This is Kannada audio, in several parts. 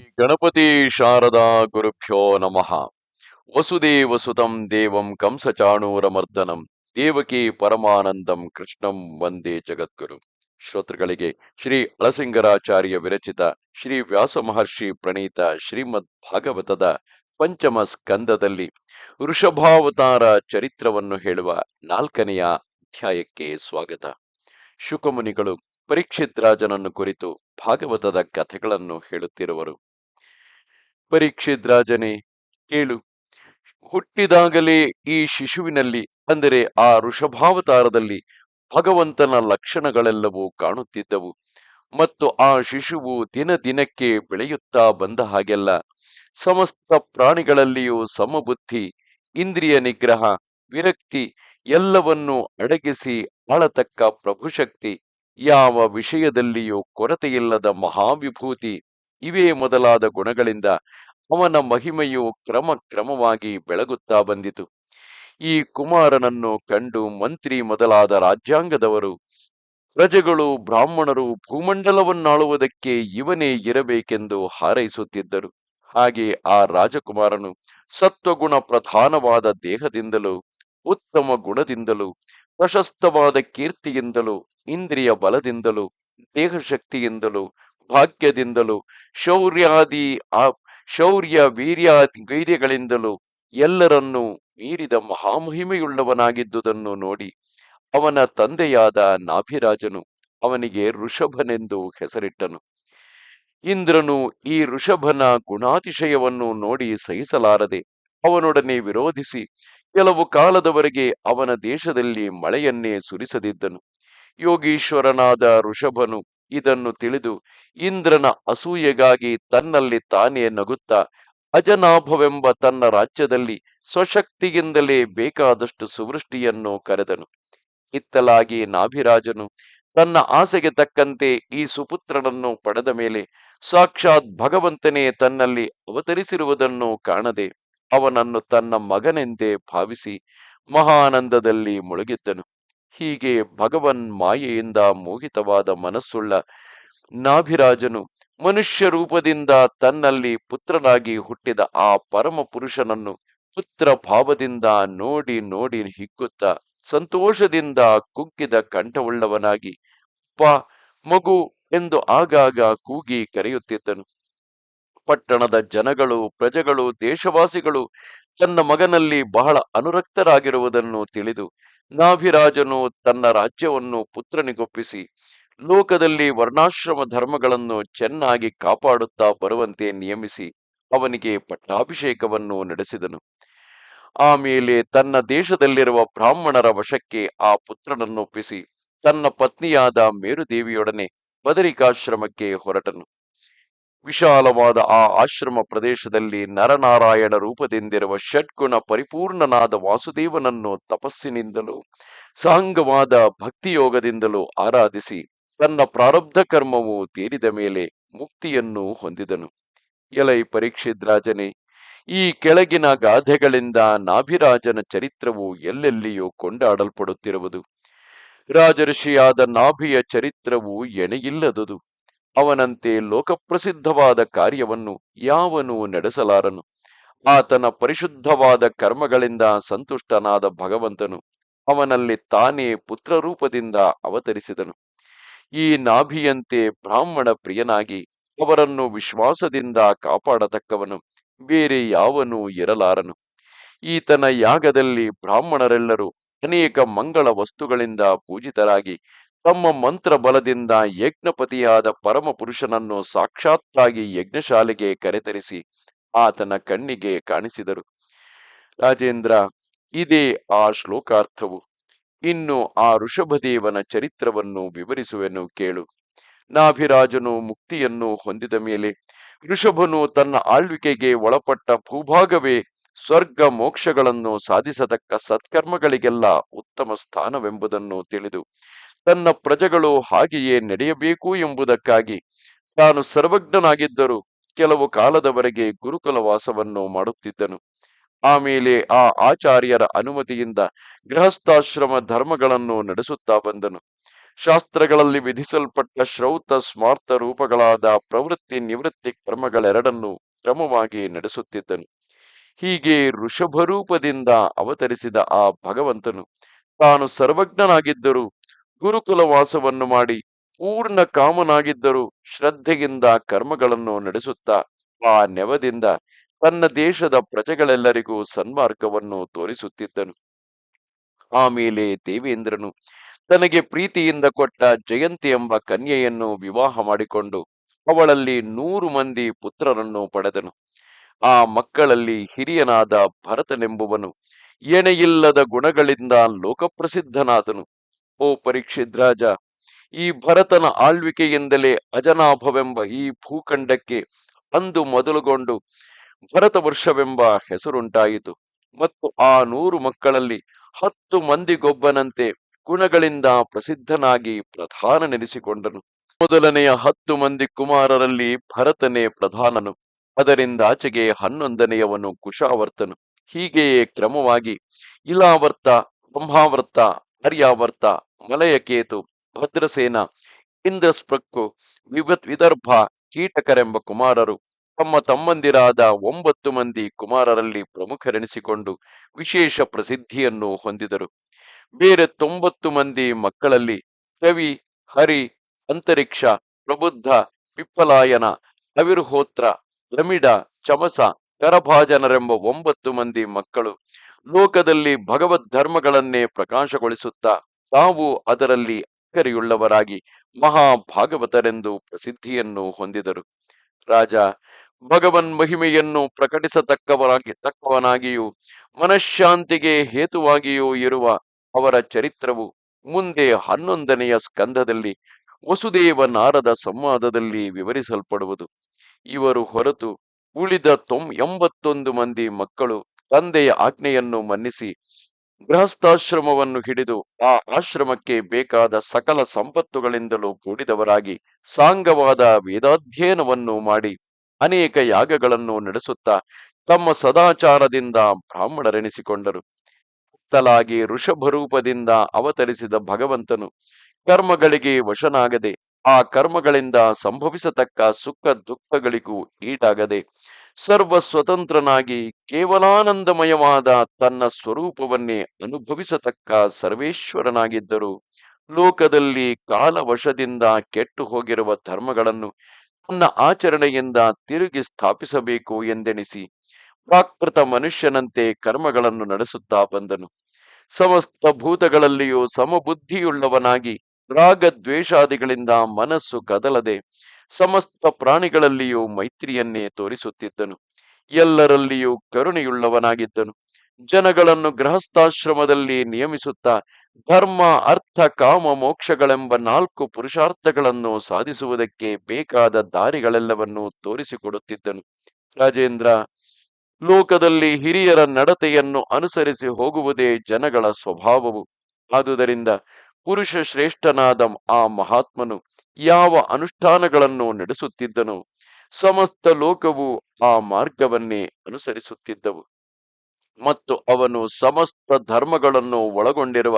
ಗಣಪತಿ ಶಾರದಾ ಗುರುಭ್ಯೋ ನಮಃ. ವಸುದೇವಸುತಂ ದೇವಂ ಕಂಸಚಾಣೂರಮರ್ದನಂ ದೇವಕಿ ಪರಮಾನಂದಂ ಕೃಷ್ಣಂ ವಂದೇ ಜಗದ್ಗುರು. ಶ್ರೋತೃಗಳಿಗೆ ಶ್ರೀ ಅಳಸಿಂಗರಾಚಾರ್ಯ ವಿರಚಿತ ಶ್ರೀ ವ್ಯಾಸ ಮಹರ್ಷಿ ಪ್ರಣೀತ ಶ್ರೀಮದ್ ಭಾಗವತದ ಪಂಚಮ ಸ್ಕಂದದಲ್ಲಿ ವೃಷಭಾವತಾರ ಚರಿತ್ರವನ್ನು ಹೇಳುವ 4ನೆಯ ಅಧ್ಯಾಯಕ್ಕೆ ಸ್ವಾಗತ. ಶುಕಮುನಿಗಳು ಪರೀಕ್ಷಿತ್ ರಾಜನನ್ನು ಕುರಿತು ಭಾಗವತದ ಕಥೆಗಳನ್ನು ಹೇಳುತ್ತಿರುವರು. ಪರೀಕ್ಷಿತ್ ರಾಜನೇ, ಕೇಳು. ಹುಟ್ಟಿದಾಗಲೇ ಈ ಶಿಶುವಿನಲ್ಲಿ, ಅಂದರೆ ಆ ವೃಷಭಾವತಾರದಲ್ಲಿ ಭಗವಂತನ ಲಕ್ಷಣಗಳೆಲ್ಲವೂ ಕಾಣುತ್ತಿದ್ದವು. ಮತ್ತು ಆ ಶಿಶುವು ದಿನ ದಿನಕ್ಕೆ ಬೆಳೆಯುತ್ತಾ ಬಂದ ಹಾಗೆಲ್ಲ ಸಮಸ್ತ ಪ್ರಾಣಿಗಳಲ್ಲಿಯೂ ಸಮಬುದ್ಧಿ, ಇಂದ್ರಿಯ ನಿಗ್ರಹ, ವಿರಕ್ತಿ ಎಲ್ಲವನ್ನೂ ಅಡಗಿಸಿ ಆಳತಕ್ಕ ಪ್ರಭುಶಕ್ತಿ, ಯಾವ ವಿಷಯದಲ್ಲಿಯೂ ಕೊರತೆಯಿಲ್ಲದ ಮಹಾವಿಭೂತಿ, ಇವೇ ಮೊದಲಾದ ಗುಣಗಳಿಂದ ಅವನ ಮಹಿಮೆಯು ಕ್ರಮವಾಗಿ ಬೆಳಗುತ್ತಾ ಬಂದಿತು. ಈ ಕುಮಾರನನ್ನು ಕಂಡು ಮಂತ್ರಿ ಮೊದಲಾದ ರಾಜ್ಯಾಂಗದವರು, ಪ್ರಜೆಗಳು, ಬ್ರಾಹ್ಮಣರು ಭೂಮಂಡಲವನ್ನಾಳುವುದಕ್ಕೆ ಇವನೇ ಇರಬೇಕೆಂದು ಹಾರೈಸುತ್ತಿದ್ದರು. ಹಾಗೆ ಆ ರಾಜಕುಮಾರನು ಸತ್ವಗುಣ ಪ್ರಧಾನವಾದ ದೇಹದಿಂದಲೂ, ಉತ್ತಮ ಗುಣದಿಂದಲೂ, ಪ್ರಶಸ್ತವಾದ ಕೀರ್ತಿಯಿಂದಲೂ, ಇಂದ್ರಿಯ ಬಲದಿಂದಲೂ, ದೇಹಶಕ್ತಿಯಿಂದಲೂ, ಭಾಗ್ಯದಿಂದಲೂ, ಶೌರ್ಯ ವೀರ್ಯಗಳಿಂದಲೂ ಎಲ್ಲರನ್ನೂ ಮೀರಿದ ಮಹಾಮಹಿಮೆಯುಳ್ಳವನಾಗಿದ್ದುದನ್ನು ನೋಡಿ ಅವನ ತಂದೆಯಾದ ನಾಭಿರಾಜನು ಅವನಿಗೆ ಋಷಭನೆಂದು ಹೆಸರಿಟ್ಟನು. ಇಂದ್ರನು ಈ ಋಷಭನ ಗುಣಾತಿಶಯವನ್ನು ನೋಡಿ ಸಹಿಸಲಾರದೆ ಅವನೊಡನೆ ವಿರೋಧಿಸಿ ಕೆಲವು ಕಾಲದವರೆಗೆ ಅವನ ದೇಶದಲ್ಲಿ ಮಳೆಯನ್ನೇ ಸುರಿಸದಿದ್ದನು. ಯೋಗೀಶ್ವರನಾದ ಋಷಭನು ಇದನ್ನು ತಿಳಿದು ಇಂದ್ರನ ಅಸೂಯೆಗಾಗಿ ತನ್ನಲ್ಲಿ ತಾನೇ ನಗುತ್ತಾ ಅಜನಾಭವೆಂಬ ತನ್ನ ರಾಜ್ಯದಲ್ಲಿ ಸ್ವಶಕ್ತಿಯಿಂದಲೇ ಬೇಕಾದಷ್ಟು ಸುವೃಷ್ಟಿಯನ್ನು ಕರೆದನು. ಇತ್ತಲಾಗಿ ನಾಭಿರಾಜನು ತನ್ನ ಆಸೆಗೆ ತಕ್ಕಂತೆ ಈ ಸುಪುತ್ರನನ್ನು ಪಡೆದ ಮೇಲೆ ಸಾಕ್ಷಾತ್ ಭಗವಂತನೇ ತನ್ನಲ್ಲಿ ಅವತರಿಸಿರುವುದನ್ನು ಕಾಣದೆ ಅವನನ್ನು ತನ್ನ ಮಗನೆಂದೇ ಭಾವಿಸಿ ಮಹಾನಂದದಲ್ಲಿ ಮುಳುಗಿದ್ದನು. ಹೀಗೆ ಭಗವನ್ ಮಾಯೆಯಿಂದ ಮೋಹಿತವಾದ ಮನಸ್ಸುಳ್ಳ ನಾಭಿರಾಜನು ಮನುಷ್ಯ ರೂಪದಿಂದ ತನ್ನಲ್ಲಿ ಪುತ್ರನಾಗಿ ಹುಟ್ಟಿದ ಆ ಪರಮ ಪುರುಷನನ್ನು ಪುತ್ರ ಭಾವದಿಂದ ನೋಡಿ ನೋಡಿ ಹಿಗ್ಗುತ್ತಾ ಸಂತೋಷದಿಂದ ಕುಗ್ಗಿದ ಕಂಠವುಳ್ಳವನಾಗಿ ಪ ಮಗು ಎಂದು ಆಗಾಗ ಕೂಗಿ ಕರೆಯುತ್ತಿದ್ದನು. ಪಟ್ಟಣದ ಜನಗಳು, ಪ್ರಜೆಗಳು, ದೇಶವಾಸಿಗಳು ತನ್ನ ಮಗನಲ್ಲಿ ಬಹಳ ಅನುರಕ್ತರಾಗಿರುವುದನ್ನು ತಿಳಿದು ನಾಭಿರಾಜನು ತನ್ನ ರಾಜ್ಯವನ್ನು ಪುತ್ರನಿಗೊಪ್ಪಿಸಿ ಲೋಕದಲ್ಲಿ ವರ್ಣಾಶ್ರಮ ಧರ್ಮಗಳನ್ನು ಚೆನ್ನಾಗಿ ಕಾಪಾಡುತ್ತಾ ಬರುವಂತೆ ನಿಯಮಿಸಿ ಅವನಿಗೆ ಪಟ್ಟಾಭಿಷೇಕವನ್ನು ನಡೆಸಿದನು. ಆಮೇಲೆ ತನ್ನ ದೇಶದಲ್ಲಿರುವ ಬ್ರಾಹ್ಮಣರ ವಶಕ್ಕೆ ಆ ಪುತ್ರನನ್ನೊಪ್ಪಿಸಿ ತನ್ನ ಪತ್ನಿಯಾದ ಮೇರುದೇವಿಯೊಡನೆ ಬದರಿಕಾಶ್ರಮಕ್ಕೆ ಹೊರಟನು. ವಿಶಾಲವಾದ ಆ ಆಶ್ರಮ ಪ್ರದೇಶದಲ್ಲಿ ನರನಾರಾಯಣ ರೂಪದಿಂದಿರುವ ಷಡ್ಗುಣ ಪರಿಪೂರ್ಣನಾದ ವಾಸುದೇವನನ್ನು ತಪಸ್ಸಿನಿಂದಲೂ ಸಾಂಗವಾದ ಭಕ್ತಿಯೋಗದಿಂದಲೂ ಆರಾಧಿಸಿ ತನ್ನ ಪ್ರಾರಬ್ಧ ಕರ್ಮವು ತೀರಿದ ಮೇಲೆ ಮುಕ್ತಿಯನ್ನು ಹೊಂದಿದನು. ಎಲೈ ಪರೀಕ್ಷಿತ್ ರಾಜನೇ, ಈ ಕೆಳಗಿನ ಗಾದೆಗಳಿಂದ ನಾಭಿರಾಜನ ಚರಿತ್ರವು ಎಲ್ಲೆಲ್ಲಿಯೂ ಕೊಂಡಾಡಲ್ಪಡುತ್ತಿರುವುದು. ರಾಜಋಷಿಯಾದ ನಾಭಿಯ ಚರಿತ್ರವು ಎಣೆಯಿಲ್ಲದುದು. ಅವನಂತೆ ಲೋಕಪ್ರಸಿದ್ಧವಾದ ಕಾರ್ಯವನ್ನು ಯಾವನೂ ನಡೆಸಲಾರನು. ಆತನ ಪರಿಶುದ್ಧವಾದ ಕರ್ಮಗಳಿಂದ ಸಂತುಷ್ಟನಾದ ಭಗವಂತನು ಅವನಲ್ಲಿ ತಾನೇ ಪುತ್ರರೂಪದಿಂದ ಅವತರಿಸಿದನು. ಈ ನಾಭಿಯಂತೆ ಬ್ರಾಹ್ಮಣ ಪ್ರಿಯನಾಗಿ ಅವರನ್ನು ವಿಶ್ವಾಸದಿಂದ ಕಾಪಾಡತಕ್ಕವನು ಬೇರೆ ಯಾವನೂ ಇರಲಾರನು. ಈತನ ಯಾಗದಲ್ಲಿ ಬ್ರಾಹ್ಮಣರೆಲ್ಲರೂ ಅನೇಕ ಮಂಗಳ ವಸ್ತುಗಳಿಂದ ಪೂಜಿತರಾಗಿ ತಮ್ಮ ಮಂತ್ರ ಬಲದಿಂದ ಯಜ್ಞಪತಿಯಾದ ಪರಮ ಪುರುಷನನ್ನು ಸಾಕ್ಷಾತ್ತಾಗಿ ಯಜ್ಞಶಾಲೆಗೆ ಕರೆತರಿಸಿ ಆತನ ಕಣ್ಣಿಗೆ ಕಾಣಿಸಿದರು. ರಾಜೇಂದ್ರ, ಇದೇ ಆ ಶ್ಲೋಕಾರ್ಥವು. ಇನ್ನು ಆ ಋಷಭದೇವನ ಚರಿತ್ರವನ್ನು ವಿವರಿಸುವೆನು ಕೇಳು. ನಾಭಿರಾಜನು ಮುಕ್ತಿಯನ್ನು ಹೊಂದಿದ ಮೇಲೆ ಋಷಭನು ತನ್ನ ಆಳ್ವಿಕೆಗೆ ಒಳಪಟ್ಟ ಭೂಭಾಗವೇ ಸ್ವರ್ಗ ಮೋಕ್ಷಗಳನ್ನು ಸಾಧಿಸತಕ್ಕ ಸತ್ಕರ್ಮಗಳಿಗೆಲ್ಲ ಉತ್ತಮ ಸ್ಥಾನವೆಂಬುದನ್ನು ತಿಳಿದು ತನ್ನ ಪ್ರಜೆಗಳು ಹಾಗೆಯೇ ನಡೆಯಬೇಕು ಎಂಬುದಕ್ಕಾಗಿ ತಾನು ಸರ್ವಜ್ಞನಾಗಿದ್ದರೂ ಕೆಲವು ಕಾಲದವರೆಗೆ ಗುರುಕುಲ ವಾಸವನ್ನು ಮಾಡುತ್ತಿದ್ದನು. ಆಮೇಲೆ ಆ ಆಚಾರ್ಯರ ಅನುಮತಿಯಿಂದ ಗೃಹಸ್ಥಾಶ್ರಮ ಧರ್ಮಗಳನ್ನು ನಡೆಸುತ್ತಾ ಬಂದನು. ಶಾಸ್ತ್ರಗಳಲ್ಲಿ ವಿಧಿಸಲ್ಪಟ್ಟ ಶ್ರೌತ ಸ್ಮಾರ್ತ ರೂಪಗಳಾದ ಪ್ರವೃತ್ತಿ ನಿವೃತ್ತಿ ಕರ್ಮಗಳೆರಡನ್ನು ಕ್ರಮವಾಗಿ ನಡೆಸುತ್ತಿದ್ದನು. ಹೀಗೆ ಋಷಭರೂಪದಿಂದ ಅವತರಿಸಿದ ಆ ಭಗವಂತನು ತಾನು ಸರ್ವಜ್ಞನಾಗಿದ್ದರೂ ಗುರುಕುಲ ವಾಸವನ್ನು ಮಾಡಿ ಪೂರ್ಣ ಕಾಮನಾಗಿದ್ದರೂ ಶ್ರದ್ಧೆಯಿಂದ ಕರ್ಮಗಳನ್ನು ನಡೆಸುತ್ತಾ ಆ ನೆವದಿಂದ ತನ್ನ ದೇಶದ ಪ್ರಜೆಗಳೆಲ್ಲರಿಗೂ ಸನ್ಮಾರ್ಗವನ್ನು ತೋರಿಸುತ್ತಿದ್ದನು. ಆಮೇಲೆ ದೇವೇಂದ್ರನು ತನಗೆ ಪ್ರೀತಿಯಿಂದ ಕೊಟ್ಟ ಜಯಂತಿ ಎಂಬ ಕನ್ಯೆಯನ್ನು ವಿವಾಹ ಮಾಡಿಕೊಂಡು ಅವಳಲ್ಲಿ 100 ಮಂದಿ ಪುತ್ರರನ್ನು ಪಡೆದನು. ಆ ಮಕ್ಕಳಲ್ಲಿ ಹಿರಿಯನಾದ ಭರತನೆಂಬುವನು ಎಣೆಯಿಲ್ಲದ ಗುಣಗಳಿಂದ ಲೋಕಪ್ರಸಿದ್ಧನಾದನು. ಓ ಪರೀಕ್ಷಿತ್ ರಾಜ, ಈ ಭರತನ ಆಳ್ವಿಕೆಯಿಂದಲೇ ಅಜನಾಭವೆಂಬ ಈ ಭೂಖಂಡಕ್ಕೆ ಅಂದು ಮೊದಲುಗೊಂಡು ಭರತ ವರ್ಷವೆಂಬ ಹೆಸರುಂಟಾಯಿತು. ಮತ್ತು ಆ 100 ಮಕ್ಕಳಲ್ಲಿ 10 ಮಂದಿಗೊಬ್ಬನಂತೆ ಗುಣಗಳಿಂದ ಪ್ರಸಿದ್ಧನಾಗಿ ಪ್ರಧಾನನೆನಿಸಿಕೊಂಡನು. ಮೊದಲನೆಯ 10 ಮಂದಿ ಕುಮಾರರಲ್ಲಿ ಭರತನೇ ಪ್ರಧಾನನು. ಅದರಿಂದಾಚೆಗೆ 11ನೆಯವನು ಕುಶಾವರ್ತನು. ಹೀಗೆಯೇ ಕ್ರಮವಾಗಿ ಇಲಾವರ್ತ, ಬ್ರಹ್ಮಾವರ್ತ, ಆರ್ಯಾವರ್ತ, ಮಲಯಕೇತು, ಭದ್ರಸೇನ, ಇಂದ್ರಸ್ಪೃಕ್ಕು, ವಿದರ್ಭ, ಕೀಟಕರೆಂಬ ಕುಮಾರರು ತಮ್ಮ ತಮ್ಮಂದಿರಾದ 9 ಮಂದಿ ಕುಮಾರರಲ್ಲಿ ಪ್ರಮುಖರೆನಿಸಿಕೊಂಡು ವಿಶೇಷ ಪ್ರಸಿದ್ಧಿಯನ್ನು ಹೊಂದಿದರು. ಬೇರೆ 90 ಮಂದಿ ಮಕ್ಕಳಲ್ಲಿ ಕವಿ, ಹರಿ, ಅಂತರಿಕ್ಷ, ಪ್ರಬುದ್ಧ, ಪಿಪ್ಪಲಾಯನ, ಅವಿರ್ಹೋತ್ರ, ಲಮಿಡ, ಚಮಸ, ಕರಭಾಜನರೆಂಬ 9 ಮಂದಿ ಮಕ್ಕಳು ಲೋಕದಲ್ಲಿ ಭಗವದ್ ಧರ್ಮಗಳನ್ನೇ ಪ್ರಕಾಶಗೊಳಿಸುತ್ತಾ ತಾವು ಅದರಲ್ಲಿ ಅಕ್ಕರೆಯುಳ್ಳವರಾಗಿ ಮಹಾಭಾಗವತರೆಂದು ಪ್ರಸಿದ್ಧಿಯನ್ನು ಹೊಂದಿದರು. ರಾಜ, ಭಗವನ್ ಮಹಿಮೆಯನ್ನು ತಕ್ಕವನಾಗಿಯೂ ಮನಃಶಾಂತಿಗೆ ಹೇತುವಾಗಿಯೂ ಇರುವ ಅವರ ಚರಿತ್ರವು ಮುಂದೆ 11ನೆಯ ಸ್ಕಂದದಲ್ಲಿ ವಸುದೇವ ನಾರದ ಸಂವಾದದಲ್ಲಿ ವಿವರಿಸಲ್ಪಡುವುದು. ಇವರು ಹೊರತು ಉಳಿದ 81 ಮಂದಿ ಮಕ್ಕಳು ತಂದೆಯ ಆಜ್ಞೆಯನ್ನು ಮನ್ನಿಸಿ ಗೃಹಸ್ಥಾಶ್ರಮವನ್ನು ಹಿಡಿದು ಆ ಆಶ್ರಮಕ್ಕೆ ಬೇಕಾದ ಸಕಲ ಸಂಪತ್ತುಗಳಿಂದಲೂ ಕೂಡಿದವರಾಗಿ ಸಾಂಗವಾದ ವೇದಾಧ್ಯಯನವನ್ನು ಮಾಡಿ ಅನೇಕ ಯಾಗಗಳನ್ನು ನಡೆಸುತ್ತಾ ತಮ್ಮ ಸದಾಚಾರದಿಂದ ಬ್ರಾಹ್ಮಣರೆನಿಸಿಕೊಂಡರು. ತಲಾಗಿ ಋಷಭರೂಪದಿಂದ ಅವತರಿಸಿದ ಭಗವಂತನು ಕರ್ಮಗಳಿಗೆ ವಶನಾಗದೆ ಆ ಕರ್ಮಗಳಿಂದ ಸಂಭವಿಸತಕ್ಕ ಸುಖ ದುಃಖಗಳಿಗೂ ಈಡಾಗದೆ ಸರ್ವ ಸ್ವತಂತ್ರನಾಗಿ ಕೇವಲಾನಂದಮಯವಾದ ತನ್ನ ಸ್ವರೂಪವನ್ನೇ ಅನುಭವಿಸತಕ್ಕ ಸರ್ವೇಶ್ವರನಾಗಿದ್ದರು. ಲೋಕದಲ್ಲಿ ಕಾಲವಶದಿಂದ ಕೆಟ್ಟು ಹೋಗಿರುವ ಧರ್ಮಗಳನ್ನು ತನ್ನ ಆಚರಣೆಯಿಂದ ತಿರುಗಿ ಸ್ಥಾಪಿಸಬೇಕು ಎಂದೆಣಿಸಿ ಪ್ರಾಕೃತ ಮನುಷ್ಯನಂತೆ ಕರ್ಮಗಳನ್ನು ನಡೆಸುತ್ತಾ ಬಂದನು. ಸಮಸ್ತ ಭೂತಗಳಲ್ಲಿಯೂ ಸಮಬುದ್ಧಿಯುಳ್ಳವನಾಗಿ ರಾಗದ್ವೇಷಾದಿಗಳಿಂದ ಮನಸ್ಸು ಕದಲದೆ ಸಮಸ್ತ ಪ್ರಾಣಿಗಳಲ್ಲಿಯೂ ಮೈತ್ರಿಯನ್ನೇ ತೋರಿಸುತ್ತಿದ್ದನು. ಎಲ್ಲರಲ್ಲಿಯೂ ಕರುಣೆಯುಳ್ಳವನಾಗಿದ್ದನು. ಜನಗಳನ್ನು ಗೃಹಸ್ಥಾಶ್ರಮದಲ್ಲಿ ನಿಯಮಿಸುತ್ತಾ ಧರ್ಮ, ಅರ್ಥ, ಕಾಮ, ಮೋಕ್ಷಗಳೆಂಬ 4 ಪುರುಷಾರ್ಥಗಳನ್ನು ಸಾಧಿಸುವುದಕ್ಕೆ ಬೇಕಾದ ದಾರಿಗಳೆಲ್ಲವನ್ನೂ ತೋರಿಸಿಕೊಡುತ್ತಿದ್ದನು. ರಾಜೇಂದ್ರ, ಲೋಕದಲ್ಲಿ ಹಿರಿಯರ ನಡತೆಯನ್ನು ಅನುಸರಿಸಿ ಹೋಗುವುದೇ ಜನಗಳ ಸ್ವಭಾವವು. ಆದುದರಿಂದ ಪುರುಷ ಶ್ರೇಷ್ಠನಾದ ಆ ಮಹಾತ್ಮನು ಯಾವ ಅನುಷ್ಠಾನಗಳನ್ನು ನಡೆಸುತ್ತಿದ್ದನೋ ಸಮಸ್ತ ಲೋಕವು ಆ ಮಾರ್ಗವನ್ನೇ ಅನುಸರಿಸುತ್ತಿದ್ದವು. ಮತ್ತು ಅವನು ಸಮಸ್ತ ಧರ್ಮಗಳನ್ನು ಒಳಗೊಂಡಿರುವ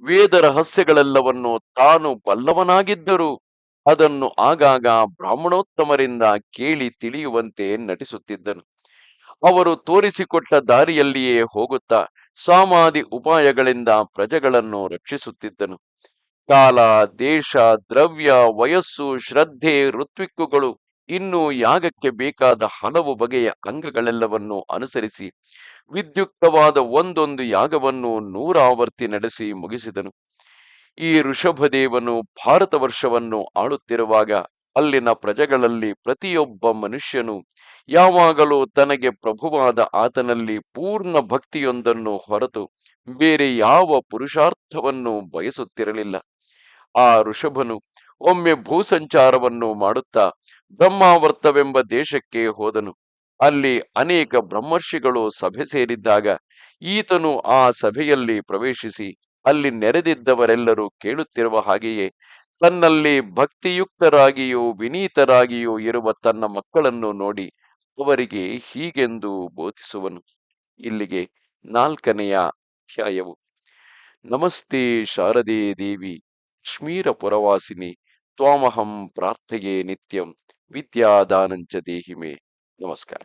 ವೇದ ರಹಸ್ಯಗಳೆಲ್ಲವನ್ನು ತಾನು ಬಲ್ಲವನಾಗಿದ್ದರೂ ಅದನ್ನು ಆಗಾಗ ಬ್ರಾಹ್ಮಣೋತ್ತಮರಿಂದ ಕೇಳಿ ತಿಳಿಯುವಂತೆ ನಟಿಸುತ್ತಿದ್ದನು. ಅವರು ತೋರಿಸಿಕೊಟ್ಟ ದಾರಿಯಲ್ಲಿಯೇ ಹೋಗುತ್ತಾ ಸಾಮಾಧಿ ಉಪಾಯಗಳಿಂದ ಪ್ರಜೆಗಳನ್ನು ರಕ್ಷಿಸುತ್ತಿದ್ದನು. ಕಾಲ, ದೇಶ, ದ್ರವ್ಯ, ವಯಸ್ಸು, ಶ್ರದ್ಧೆ, ಋತ್ವಿಕ್ಕುಗಳು ಇನ್ನೂ ಯಾಗಕ್ಕೆ ಬೇಕಾದ ಹಲವು ಬಗೆಯ ಅಂಗಗಳೆಲ್ಲವನ್ನು ಅನುಸರಿಸಿ ವಿದ್ಯುಕ್ತವಾದ ಒಂದೊಂದು ಯಾಗವನ್ನು 100 ಆವರ್ತಿ ನಡೆಸಿ ಮುಗಿಸಿದನು. ಈ ಋಷಭದೇವನು ಭಾರತ ವರ್ಷವನ್ನು ಆಳುತ್ತಿರುವಾಗ ಅಲ್ಲಿನ ಪ್ರಜೆಗಳಲ್ಲಿ ಪ್ರತಿಯೊಬ್ಬ ಮನುಷ್ಯನು ಯಾವಾಗಲೂ ತನಗೆ ಪ್ರಭುವಾದ ಆತನಲ್ಲಿ ಪೂರ್ಣ ಭಕ್ತಿಯೊಂದನ್ನು ಹೊರತು ಬೇರೆ ಯಾವ ಪುರುಷಾರ್ಥವನ್ನು ಬಯಸುತ್ತಿರಲಿಲ್ಲ. ಆ ಋಷಭನು ಒಮ್ಮೆ ಭೂಸಂಚಾರವನ್ನು ಮಾಡುತ್ತಾ ಬ್ರಹ್ಮಾವರ್ತವೆಂಬ ದೇಶಕ್ಕೆ ಹೋದನು. ಅಲ್ಲಿ ಅನೇಕ ಬ್ರಹ್ಮರ್ಷಿಗಳು ಸಭೆ ಸೇರಿದ್ದಾಗ ಈತನು ಆ ಸಭೆಯಲ್ಲಿ ಪ್ರವೇಶಿಸಿ ಅಲ್ಲಿ ನೆರೆದಿದ್ದವರೆಲ್ಲರೂ ಕೇಳುತ್ತಿರುವ ಹಾಗೆಯೇ ತನ್ನಲ್ಲಿ ಭಕ್ತಿಯುಕ್ತರಾಗಿಯೂ ವಿನೀತರಾಗಿಯೂ ಇರುವ ತನ್ನ ಮಕ್ಕಳನ್ನು ನೋಡಿ ಅವರಿಗೆ ಹೀಗೆಂದು ಬೋಧಿಸುವನು. ಇಲ್ಲಿಗೆ 4ನೆಯ ಅಧ್ಯಾಯವು. ನಮಸ್ತೆ ಶಾರದೆ ದೇವಿ. ಕಾಶ್ಮೀರ ಪುರವಾಸಿನಿ ತ್ವಾಮಹಂ ಪ್ರಾರ್ಥೆಯೇ ನಿತ್ಯಂ ವಿದ್ಯಾದಾನಂಚ ದೇಹಿ ಮೇ. ನಮಸ್ಕಾರ.